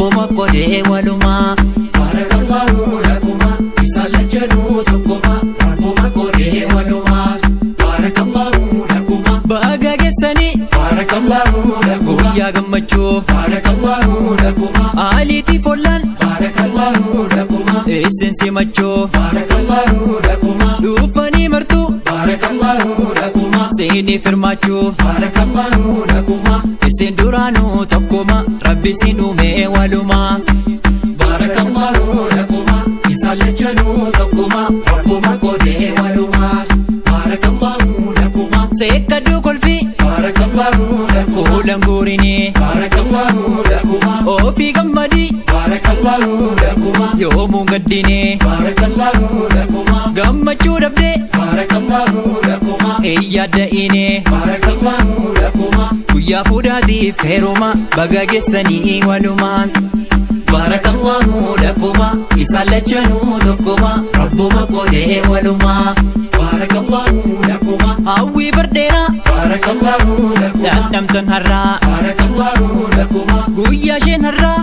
rabbuma qodee walumaa. Barakallahu lakuma isaan lachanuu tokkuma rabbuma qodee walumaa. Barakallahu lakuma baga geessanii barakallahu lakuma guyyaa gammachuu barakallahu lakuma aliitiif ollaan barakallahu lakuma isin simachuu barakallahu lakuma dhufanii martuu barakallahu lakuma seeniif hirmaachuu barakallahu lakuma isin duraanuu tokkuma rabbi isin uumee walumaa. Barakallahu lakuma isaan lachanuu tokkuma rabbuma qodee walumaa. Barakallahu lakuma seekkaduu kolfii barakallahu lakuma fuulan guurinii barakallahu lakuma ofii gammadii barakallahu lakuma yoomuu gaddinii barakallahu lakuma gammachuu dhabdee barakallahu lakuma eeyyadda'inee barakallahu lakuma guyyaa fuudhaatiif heeruma baga geessanii walumaan. barakallahu lakuma isaan lachanuu tokkuma rabbuma qodee walumaa. Barakallahu lakuma hawwii bardheeraa barakallahu lakuma dhandhamtan har'aa barakallahu lakuma guyyaa isheen har'aa